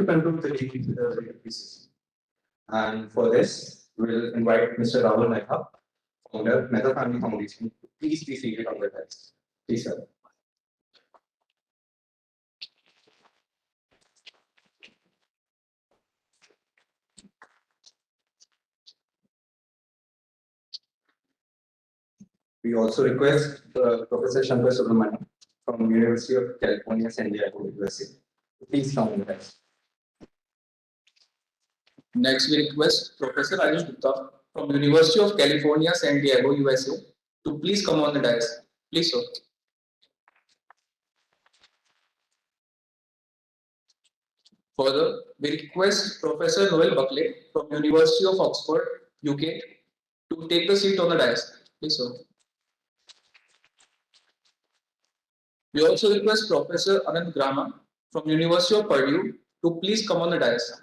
conclude the meeting with a valedictory session. And for this, we'll invite Mr. Rahul Mehta, founder, Mehta Family Foundation. Please be seated on the desk. Please, sir. We also request Professor Shankar Subramanian from University of California, San Diego, USA. Please come on the desk. Next, we request Professor Rajesh Gupta from University of California, San Diego, USA, to please come on the dais. Please, sir. Further, we request Professor Noel Buckley from University of Oxford, UK, to take the seat on the dais. Please, sir. We also request Professor Anand Grama from University of Purdue to please come on the dais.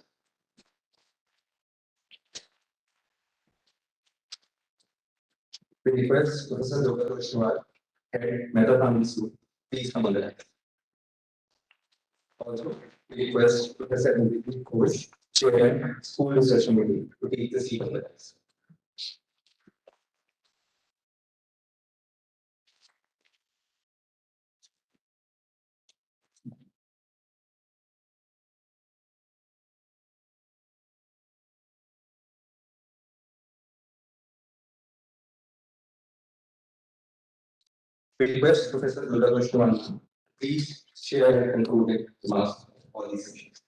We request Professor Yoga Vishnuwal, head Mehta Family School. Please come on the desk. Also, we request Professor MFS Ghosh, chair School Research Committee, to take the seat on the desk. We request Professor Yoga Vishnuwal, please share and conclude remarks of all these sessions.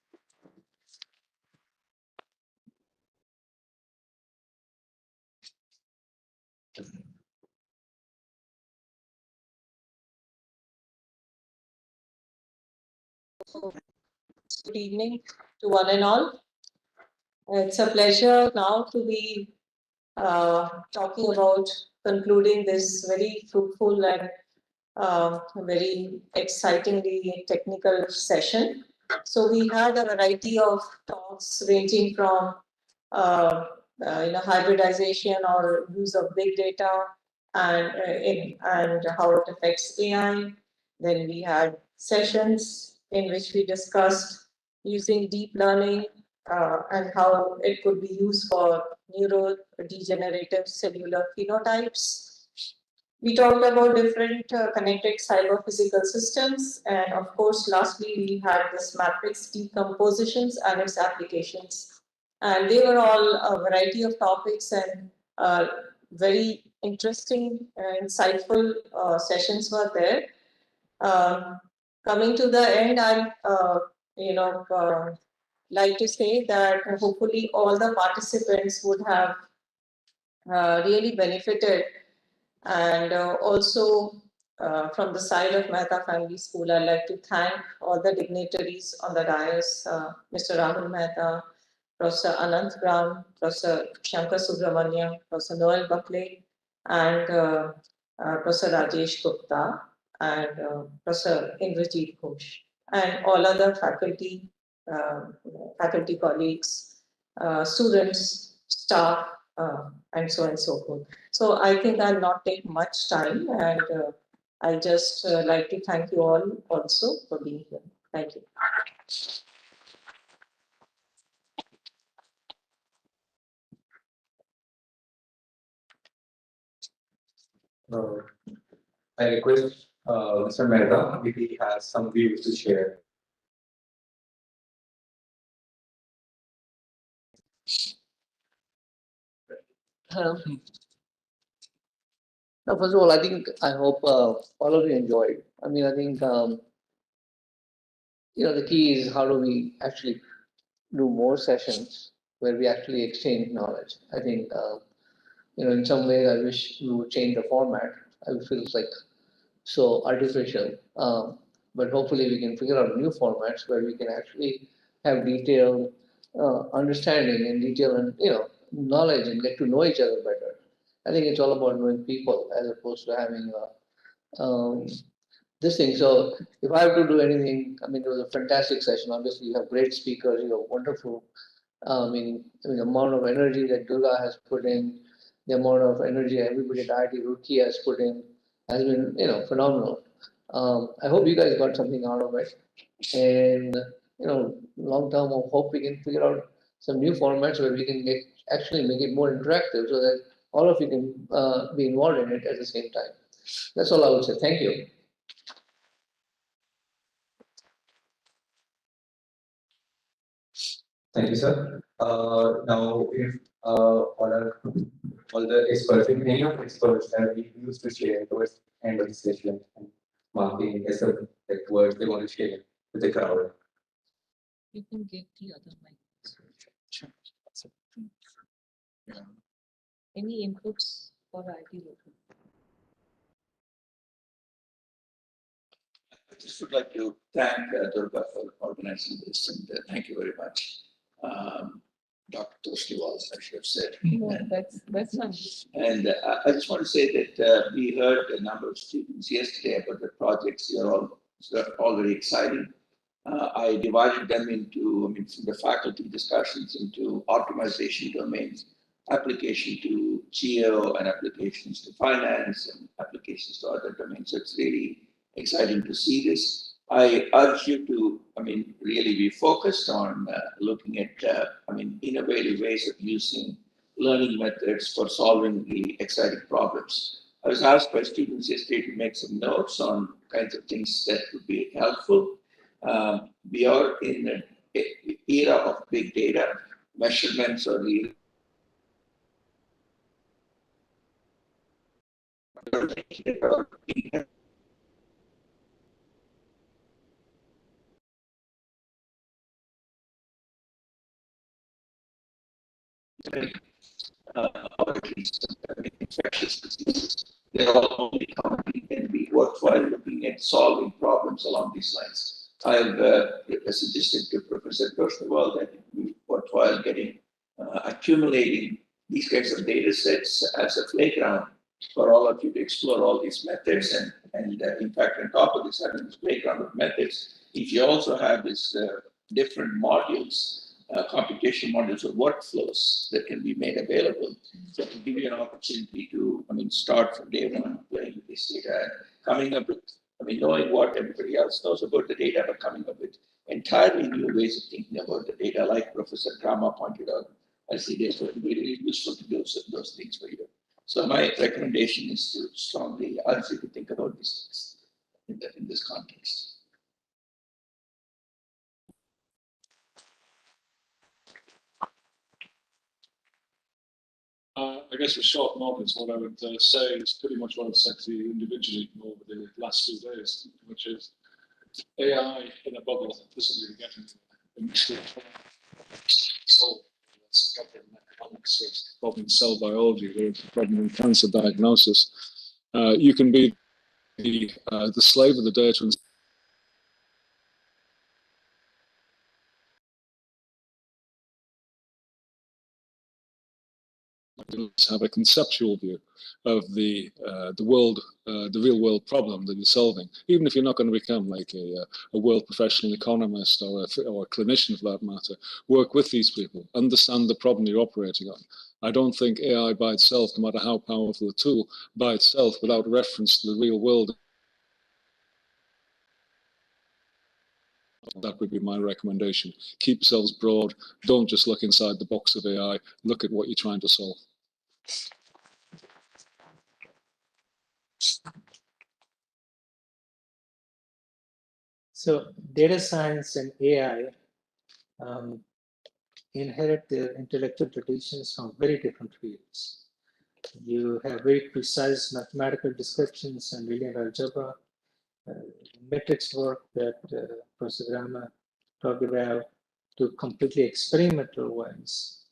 Good evening to one and all. It's a pleasure now to be talking about concluding this very fruitful and very excitingly technical session. So we had a variety of talks ranging from hybridization or use of big data and how it affects AI. Then we had sessions in which we discussed using deep learning and how it could be used for neurodegenerative cellular phenotypes. We talked about different connected cyber-physical systems, and of course, lastly, we had this matrix decompositions and its applications. And they were all a variety of topics and very interesting, insightful sessions were there. Coming to the end, I'd like to say that hopefully all the participants would have really benefited. And also from the side of Mehta Family School, I'd like to thank all the dignitaries on the dais, Mr. Rahul Mehta, Professor Anant Gram, Professor Shankar Subramanian, Professor Noel Buckley, and Professor Rajesh Gupta, and Professor Indrajit Ghosh, and all other faculty, faculty colleagues, students, staff, and so on and so forth. So I think I'll not take much time, and I just like to thank you all also for being here. Thank you. I request Mr. Mehta if he has some views to share. Now, first of all, I hope all of you enjoyed. I mean, I think the key is how do we actually do more sessions where we actually exchange knowledge. I think in some ways I wish we would change the format. I feel it's like so artificial, but hopefully we can figure out new formats where we can actually have detailed understanding and detail and knowledge and get to know each other better. I think it's all about knowing people as opposed to having this thing. So if I have to do anything, I mean, it was a fantastic session. Obviously, you have great speakers. You have wonderful. The amount of energy that Durga has put in, the amount of energy everybody at IIT Roorkee has put in, has been phenomenal. I hope you guys got something out of it, and long term of hope we can figure out some new formats where we can actually make it more interactive so that all of you can be involved in it at the same time. That's all I would say. Thank you. Thank you, sir. Now, if all the experts, if any of the experts have any views to share towards end of the session, and marking as a like words they want to share with the crowd. You can get the other mic. Any inputs for IT local? I just would like to thank Durga for organizing this, and thank you very much. Dr. Toshniwal, I should have said. No, that's nice. And I just want to say that we heard a number of students yesterday about the projects. They're all very exciting. I divided them into, from the faculty discussions into optimization domains, application to geo, and applications to finance, and applications to other domains. So it's really exciting to see this. I urge you to, really be focused on looking at, innovative ways of using learning methods for solving the exciting problems. I was asked by students yesterday to make some notes on kinds of things that would be helpful. We are in an era of big data. Measurements are really infectious diseases. They're all only commonly can be worthwhile looking at solving problems along these lines. I've suggested to Professor Toshniwal that it would be worthwhile accumulating these kinds of data sets as a playground for all of you to explore all these methods. And in fact, on top of this, having this playground of methods, if you also have these different modules, computation modules or workflows that can be made available, that will give you an opportunity to, start from day one playing with this data and coming up with, knowing what everybody else knows about the data, but coming up with entirely new ways of thinking about the data, like Professor Grama pointed out. I see this would be really useful to do those things for you. So my recommendation is to strongly urge you to think about these things in this context. I guess with short notice, what I would say is pretty much what I've said to you individually over the last 2 days, which is AI in a bubble doesn't really get into solve that's problem in economics, it's a problem in cell biology, there's a problem in cancer diagnosis. You can be the slave of the data and have a conceptual view of the world, the real world problem that you're solving. Even if you're not going to become like a world professional economist or a clinician for that matter, work with these people, understand the problem you're operating on. I don't think AI by itself, no matter how powerful a tool, by itself, without reference to the real world, that would be my recommendation. Keep yourselves broad. Don't just look inside the box of AI. Look at what you're trying to solve. So data science and AI inherit their intellectual traditions from very different fields. You have very precise mathematical descriptions and linear algebra, metrics work that Professor Rama talked about, to completely experimental ones.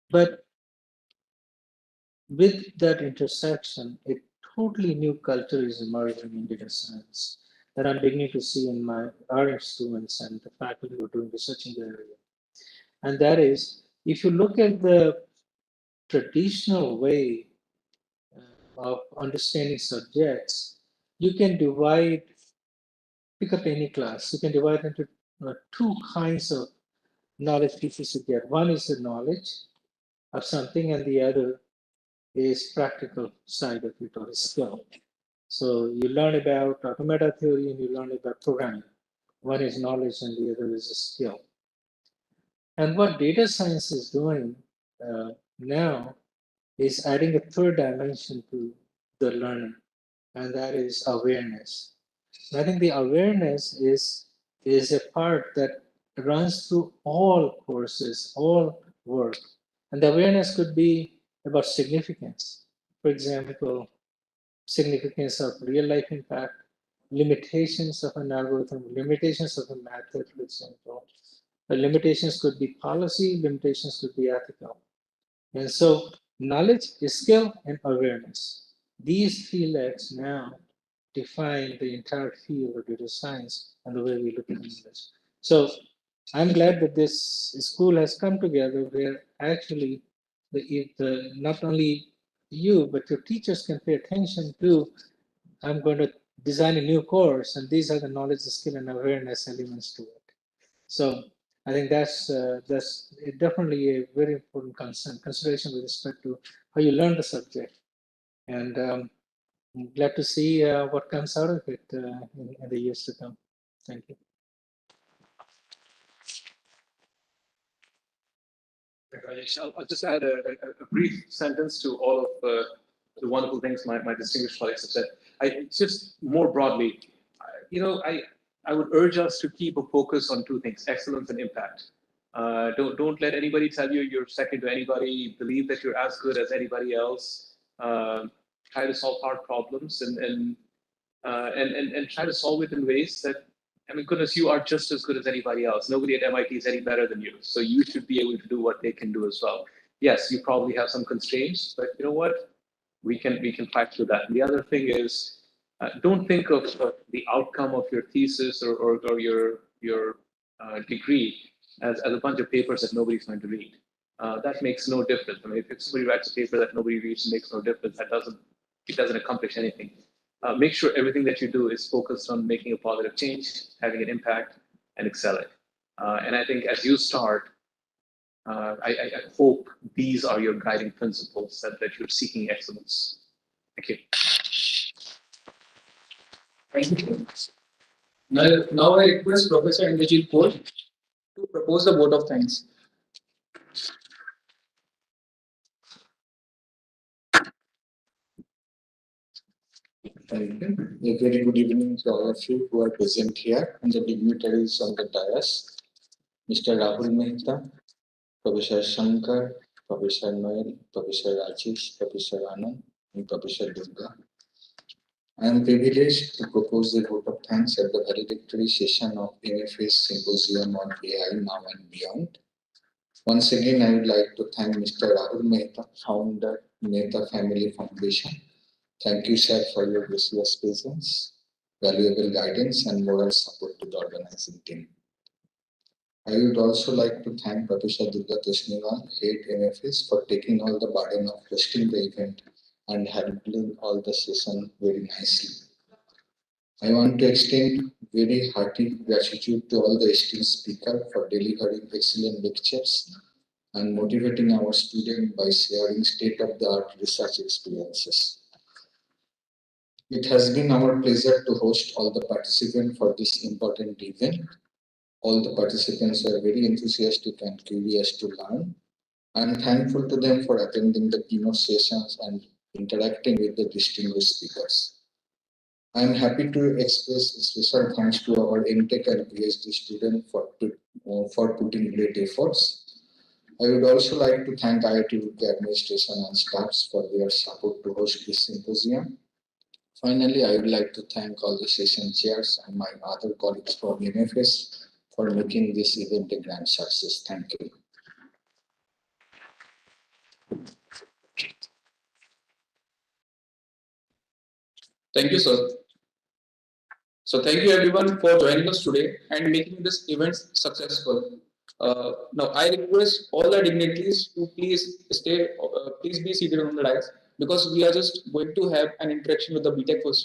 But with that intersection, a totally new culture is emerging in data science that I'm beginning to see in our students and the faculty who are doing research in the area. And that is, if you look at the traditional way of understanding subjects, you can pick up any class, you can divide into 2 kinds of knowledge pieces you get. One is the knowledge of something, and the other is practical side of it, or skill. So you learn about automata theory and you learn about programming. One is knowledge and the other is a skill. And what data science is doing now is adding a third dimension to the learning, and that is awareness. And I think the awareness is a part that runs through all courses, all work. And the awareness could be about significance. For example, significance of real life impact, limitations of an algorithm, limitations of a method, for example. The limitations could be policy, limitations could be ethical. And so knowledge, skill, and awareness. These three legs now define the entire field of data science and the way we look at knowledge. So I'm glad that this school has come together where actually the not only you, but your teachers can pay attention to, I'm going to design a new course, and these are the knowledge, skill, and awareness elements to it. So I think that's definitely a very important consideration with respect to how you learn the subject. And I'm glad to see what comes out of it in the years to come. Thank you. I'll just add a brief sentence to all of the wonderful things my distinguished colleagues have said. Just more broadly, I would urge us to keep a focus on two things: excellence and impact. Don't let anybody tell you you're second to anybody. Believe that you're as good as anybody else. Try to solve hard problems and try to solve it in ways that, I mean, goodness, you are just as good as anybody else. Nobody at MIT is any better than you. So you should be able to do what they can do as well. Yes, you probably have some constraints, but you know what? We can fight through that. And the other thing is, don't think of the outcome of your thesis or your degree as a bunch of papers that nobody's going to read. That makes no difference. I mean, if somebody writes a paper that nobody reads, it makes no difference. It doesn't accomplish anything. Make sure everything that you do is focused on making a positive change, having an impact, and excelling. And I think as you start, I hope these are your guiding principles that you're seeking excellence. Thank you. Thank you. Now I request Professor Indrajit Kaur to propose the vote of thanks. Thank you. A very good evening to all of you who are present here and the dignitaries on the dais. Mr. Rahul Mehta, Professor Shankar, Professor Noel, Professor Rajesh, Professor Anand, and Professor Durga. I am privileged to propose a vote of thanks at the valedictory session of MFS Symposium on AI Now and Beyond. Once again, I would like to thank Mr. Rahul Mehta, founder, Mehta Family Foundation. Thank you, sir, for your gracious presence, valuable guidance, and moral support to the organizing team. I would also like to thank Professor Durga Tosniwal, head MFS, for taking all the burden of hosting the event and handling all the session very nicely. I want to extend very hearty gratitude to all the esteemed speakers for delivering excellent lectures and motivating our students by sharing state-of-the-art research experiences. It has been our pleasure to host all the participants for this important event. All the participants are very enthusiastic and curious to learn. I am thankful to them for attending the keynote sessions and interacting with the distinguished speakers. I am happy to express special thanks to our MTech and PhD students for putting great efforts. I would also like to thank IIT administration and staffs for their support to host this symposium. Finally, I would like to thank all the session chairs and my other colleagues from MFS for making this event a grand success. Thank you. Thank you, sir. So thank you everyone for joining us today and making this event successful. Now I request all the dignitaries to please be seated on the dais because we are just going to have an interaction with the BTech first year.